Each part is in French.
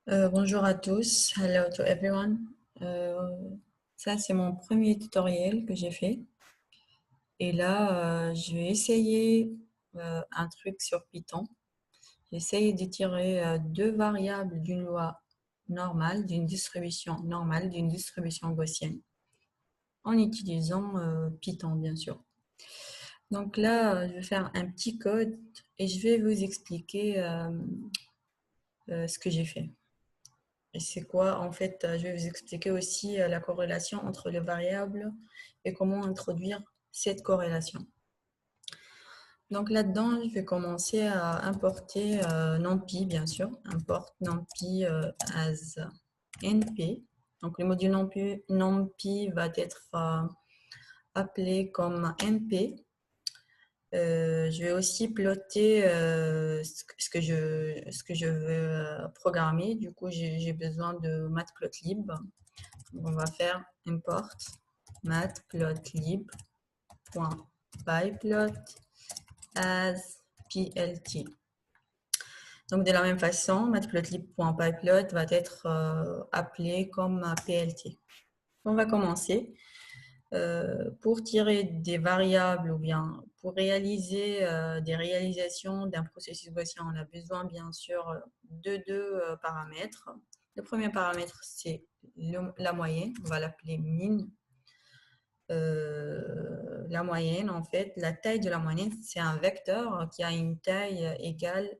Bonjour à tous, hello to everyone. Euh, Ça, c'est mon premier tutoriel que j'ai fait. Et là, je vais essayer un truc sur Python. J'essaye de tirer deux variables d'une loi normale, d'une distribution normale, d'une distribution gaussienne, en utilisant Python, bien sûr. Donc là, je vais faire un petit code et je vais vous expliquer ce que j'ai fait. Et c'est quoi? En fait, je vais vous expliquer aussi la corrélation entre les variables et comment introduire cette corrélation. Donc là-dedans, je vais commencer à importer NumPy, bien sûr. Import NumPy as NP. Donc le module NumPy va être appelé comme NP. Je vais aussi plotter ce que je veux programmer. Du coup, j'ai besoin de matplotlib. On va faire import matplotlib.pyplot as plt. Donc de la même façon, matplotlib.pyplot va être appelé comme plt. On va commencer. Pour tirer des variables ou bien pour réaliser des réalisations d'un processus gaussien, on a besoin bien sûr de deux paramètres. Le premier paramètre, c'est la moyenne, on va l'appeler min. La moyenne, en fait, la taille de la moyenne, c'est un vecteur qui a une taille égale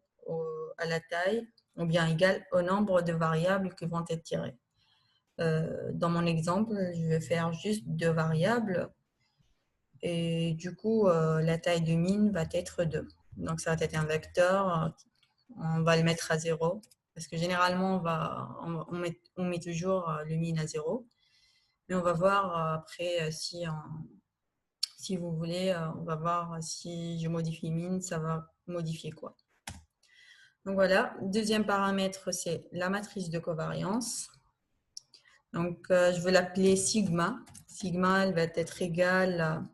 à la taille ou bien égale au nombre de variables qui vont être tirées. Dans mon exemple, je vais faire juste deux variables et du coup, la taille de min va être 2. Donc, ça va être un vecteur, on va le mettre à 0 parce que généralement, on met toujours le min à 0. Mais on va voir après si vous voulez, on va voir si je modifie min, ça va modifier quoi. Donc voilà, deuxième paramètre, c'est la matrice de covariance. Donc je vais l'appeler sigma. Sigma, elle va être égale,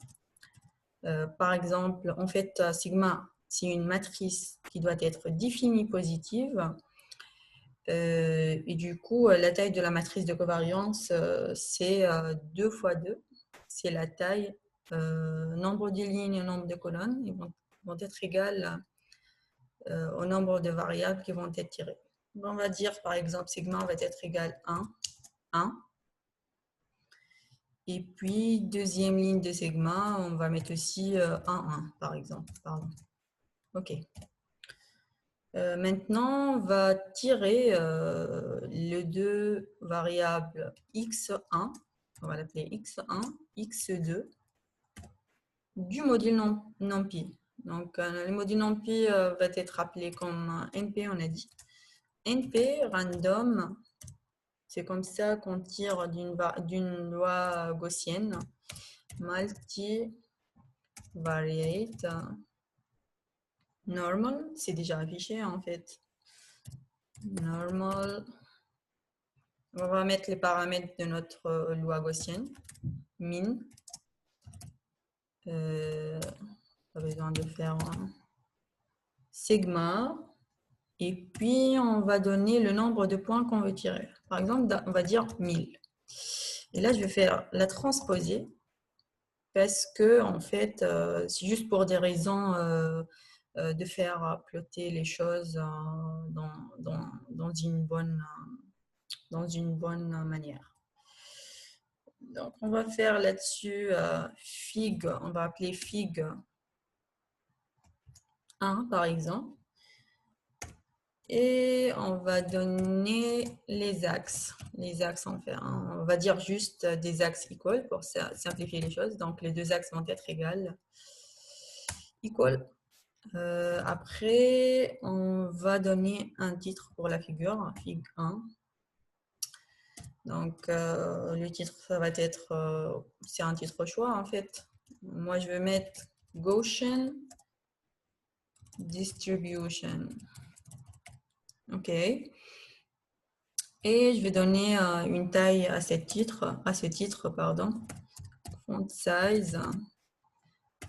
par exemple, en fait, sigma, c'est une matrice qui doit être définie positive. Et du coup, la taille de la matrice de covariance, c'est 2 fois 2. C'est la taille, nombre de lignes et nombre de colonnes. Ils vont être égales au nombre de variables qui vont être tirées. On va dire, par exemple, sigma va être égal à 1. Et puis, deuxième ligne de sigma, on va mettre aussi 1, par exemple. Pardon. OK. Maintenant, on va tirer les deux variables x1, on va l'appeler x1, x2, du module NumPy. Donc, le module NumPy va être appelé comme NP, on a dit. NP, random, c'est comme ça qu'on tire d'une loi gaussienne, multivariate, normal, c'est déjà affiché en fait. Normal. On va mettre les paramètres de notre loi gaussienne. Min. Pas besoin de faire sigma. Et puis, on va donner le nombre de points qu'on veut tirer. Par exemple, on va dire 1000. Et là, je vais faire la transposer parce que, en fait, c'est juste pour des raisons de faire plotter les choses dans une bonne manière. Donc, on va faire là-dessus fig, on va appeler fig 1 par exemple. Et on va donner les axes. Les axes, on va dire juste des axes equal pour simplifier les choses. Donc, les deux axes vont être égales. Equal. Après, on va donner un titre pour la figure, fig 1. Donc, le titre, ça va être, c'est un titre au choix en fait. Moi, je vais mettre Gaussian Distribution. OK. Et je vais donner une taille à ce titre, pardon. Font size,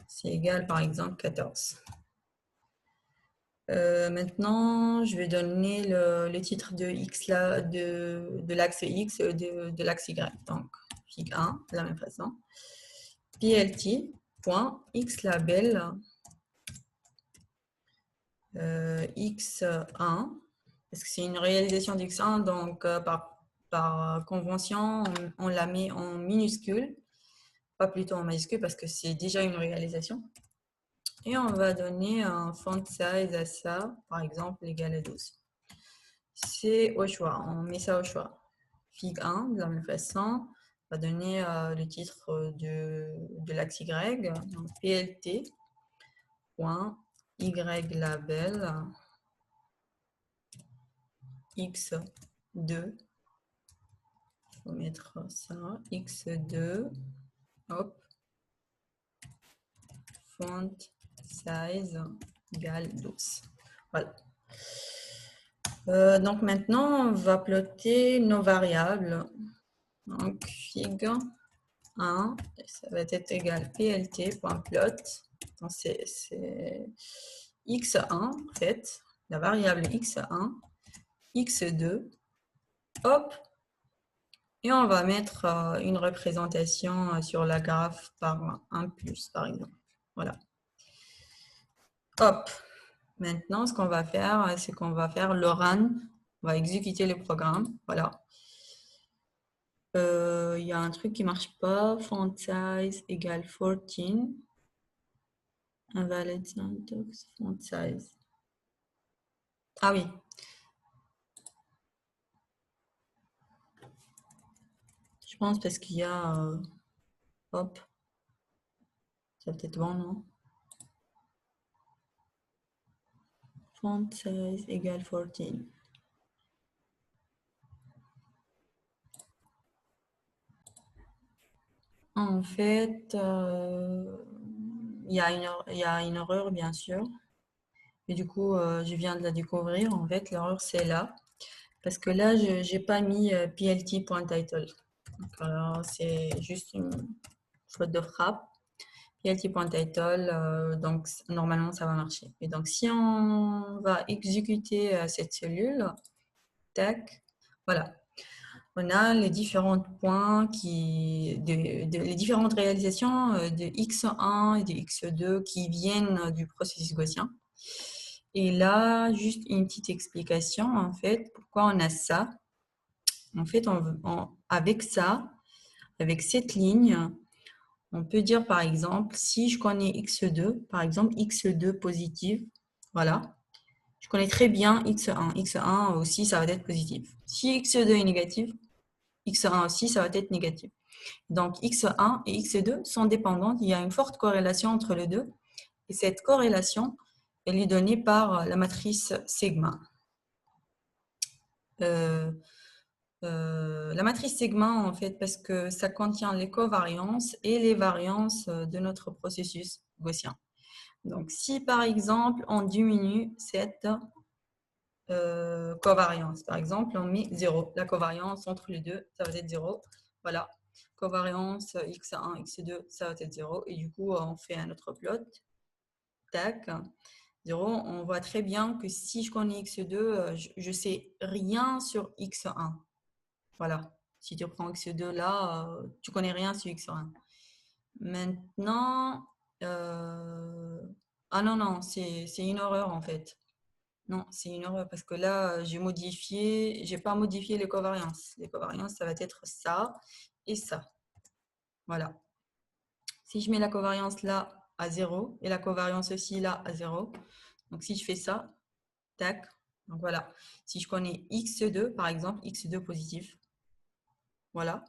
c'est égal par exemple 14. Maintenant, je vais donner le titre de X là, de l'axe X, de l'axe Y. Donc, fig 1, de la même façon. plt.xlabel x1, parce que c'est une réalisation d'x1, donc par convention, on la met en minuscule, pas plutôt en majuscule, parce que c'est déjà une réalisation. Et on va donner un font size à ça, par exemple, égal à 12. C'est au choix, on met ça au choix. Fig 1, de la même façon, on va donner le titre de l'axe Y, donc plt.ylabel x2, il faut mettre ça, x2, hop, font size égale 12. Voilà. Donc maintenant, on va plotter nos variables. Donc fig 1, ça va être égal plt.plot. Donc c'est x1 en fait, la variable x1, x2, hop, et on va mettre une représentation sur la graphe par 1 plus, par exemple. Voilà. Hop. Maintenant, ce qu'on va faire, c'est qu'on va faire le run. On va exécuter le programme. Voilà. Il y a un truc qui ne marche pas. Font size égale 14. Invalid syntax, font size. Ah oui. Je pense parce qu'il y a... hop. Ça peut être bon, non? Font size égale 14. En fait, il y a une erreur, bien sûr. Et du coup, je viens de la découvrir. En fait, l'erreur, c'est là. Parce que là, je n'ai pas mis plt.title. Alors, c'est juste une faute de frappe. plt.title, donc normalement, ça va marcher. Et donc, si on va exécuter cette cellule, tac, voilà. On a les différents points les différentes réalisations de x1 et de x2 qui viennent du processus gaussien. Et là, juste une petite explication, en fait, pourquoi on a ça. En fait, avec ça, avec cette ligne, on peut dire, par exemple, si je connais x2, par exemple, x2 positif, voilà, je connais très bien x1. x1 aussi, ça va être positif. Si x2 est négatif, x1 aussi, ça va être négatif. Donc, x1 et x2 sont dépendantes. Il y a une forte corrélation entre les deux. Et cette corrélation, elle est donnée par la matrice sigma. La matrice sigma, en fait, parce que ça contient les covariances et les variances de notre processus gaussien. Donc, si par exemple, on diminue cette covariance, par exemple, on met 0. La covariance entre les deux, ça va être 0. Voilà. Covariance x1, x2, ça va être 0. Et du coup, on fait un autre plot. Tac. 0. On voit très bien que si je connais x2, je ne sais rien sur x1. Voilà. Si tu prends x2 là, tu ne connais rien sur x1. Maintenant, ah non, c'est une erreur en fait. Non, c'est une erreur parce que là, j'ai pas modifié les covariances. Les covariances, ça va être ça et ça. Voilà. Si je mets la covariance là à 0 et la covariance aussi là à 0, donc si je fais ça, tac, donc voilà. Si je connais x2, par exemple, x2 positif, voilà.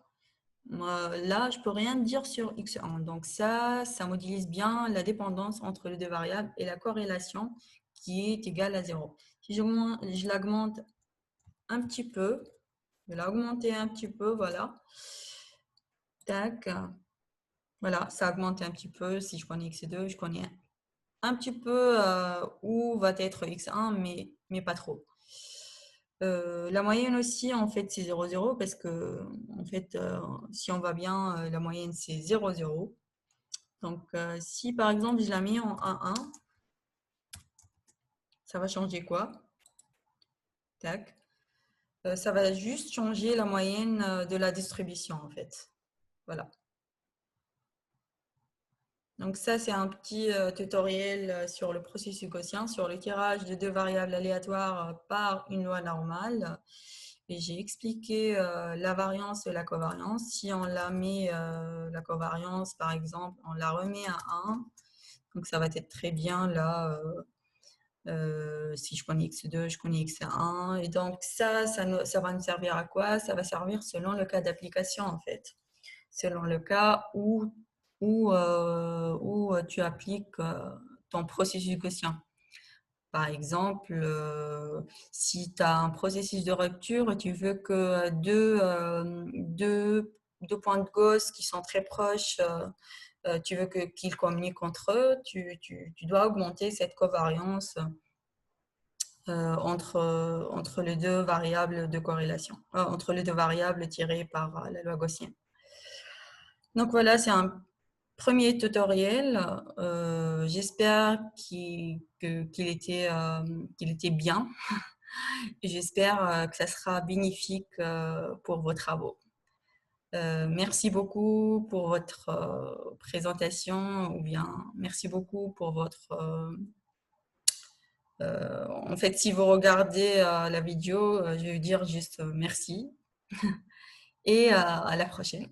Là, je peux rien dire sur x1. Donc ça modélise bien la dépendance entre les deux variables et la corrélation qui est égale à 0. Si je l'augmente un petit peu, je vais l'augmenter un petit peu, voilà. Tac. Voilà, ça a augmenté un petit peu. Si je connais x2, je connais un petit peu où va être x1, mais pas trop. La moyenne aussi, en fait, c'est 0, 0 parce que, en fait, si on va bien, la moyenne, c'est 0, 0. Donc, si par exemple, je la mets en 1, 1, Ça va changer quoi? Tac. Ça va juste changer la moyenne de la distribution en fait. Voilà. Donc ça, c'est un petit tutoriel sur le processus gaussien, sur le tirage de deux variables aléatoires par une loi normale. Et j'ai expliqué la variance et la covariance. Si on la met, la covariance, par exemple, on la remet à 1, donc ça va être très bien là. Si je connais x2, je connais x1. Et donc ça va nous servir à quoi? Ça va servir selon le cas d'application en fait. Selon le cas où tu appliques ton processus gaussien. Par exemple, si tu as un processus de rupture et tu veux que deux points de Gauss qui sont très proches, tu veux qu'ils communiquent entre eux, tu dois augmenter cette covariance entre les deux variables de corrélation, entre les deux variables tirées par la loi gaussienne. Donc voilà, c'est un premier tutoriel. J'espère qu'il était bien. J'espère que ça sera bénéfique pour vos travaux. Merci beaucoup pour votre présentation, ou bien merci beaucoup pour votre... en fait, si vous regardez la vidéo, je vais vous dire juste merci et à la prochaine.